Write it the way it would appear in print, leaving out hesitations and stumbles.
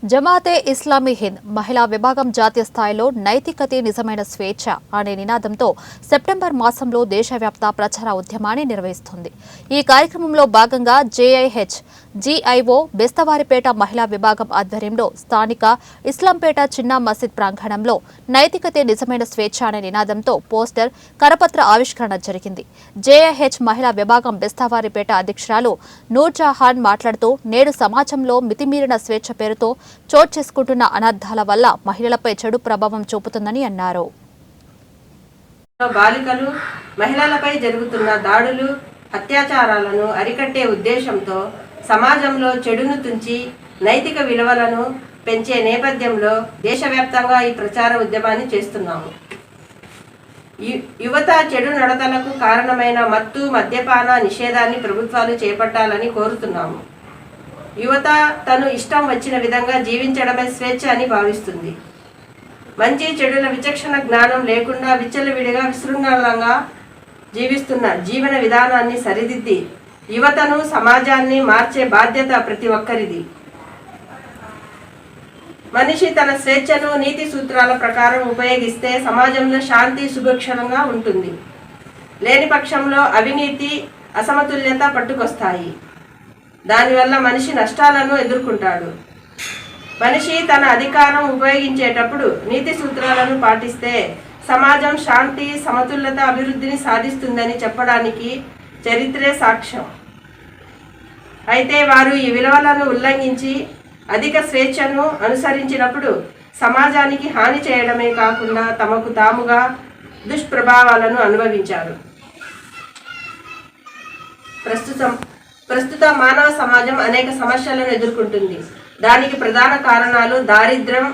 జమాతే ఇస్లామీ హింద్ మహిళా విభాగం జాతీయ స్థాయిలో నైతికతే నిజమైన స్వేచ్ఛ అనే నినాదంతో సెప్టెంబర్ మాసంలో దేశవ్యాప్త ప్రచార ఉద్యమాన్ని నిర్వహిస్తుంది. ఈ కార్యక్రమంలో భాగంగా జేఐహెచ్ జీఐఓ బెస్తవారిపేట మహిళా విభాగం ఆధ్వర్యంలో స్థానిక ఇస్లాంపేట చిన్న మసీద్ ప్రాంగణంలో నైతికతే నిజమైన స్వేచ్ఛ అనే నినాదంతో పోస్టర్ కరపత్ర ఆవిష్కరణ జరిగింది. జేఐహెచ్ మహిళా విభాగం బెస్తవారిపేట అధ్యక్షురాలు నూర్జహాన్ మాట్లాడుతూ నేడు సమాజంలో మితిమీరిన స్వేచ్ఛ పేరుతో చోటు చేసుకుంటున్న అనర్థాల వల్ల మహిళలపై చెడు ప్రభావం చూపుతుందని అన్నారు. బాలికలు మహిళలపై జరుగుతున్న దాడులు అత్యాచారాలను అరికట్టే ఉద్దేశంతో సమాజంలో చెడును తుంచి నైతిక విలువలను పెంచే నేపథ్యంలో దేశవ్యాప్తంగా ఈ ప్రచార ఉద్యమాన్ని చేస్తున్నాము. యువత చెడు నడతలకు కారణమైన మత్తు మద్యపాన నిషేధాన్ని ప్రభుత్వాలు చేపట్టాలని కోరుతున్నాము. యువత తను ఇష్టం వచ్చిన విధంగా జీవించడమే స్వేచ్ఛ అని భావిస్తుంది. మంచి చెడుల విచక్షణ జ్ఞానం లేకుండా విచ్చలవిడిగా విశృంఖలంగా జీవిస్తున్న జీవన విధానాన్ని సరిదిద్ది యువతను సమాజాన్ని మార్చే బాధ్యత ప్రతి ఒక్కరిది. మనిషి తన స్వేచ్ఛను నీతి సూత్రాల ప్రకారం ఉపయోగిస్తే సమాజంలో శాంతి సుభిక్షంగా ఉంటుంది. లేని పక్షంలో అవినీతి అసమతుల్యత పట్టుకొస్తాయి. దానివల్ల మనిషి నష్టాలను ఎదుర్కొంటాడు. మనిషి తన అధికారం ఉపయోగించేటప్పుడు నీతి సూత్రాలను పాటిస్తే సమాజం శాంతి సమతుల్యత అభివృద్ధిని సాధిస్తుందని చెప్పడానికి చరిత్రే సాక్ష్యం. అయితే వారు ఈ విలువలను ఉల్లంఘించి అధిక స్వేచ్ఛను అనుసరించినప్పుడు సమాజానికి హాని చేయడమే కాకుండా తమకు తాముగా దుష్ప్రభావాలను అనుభవించారు. ప్రస్తుత మానవ సమాజం అనేక సమస్యలను ఎదుర్కొంటుంది. దానికి ప్రధాన కారణాలు దారిద్ర్యం,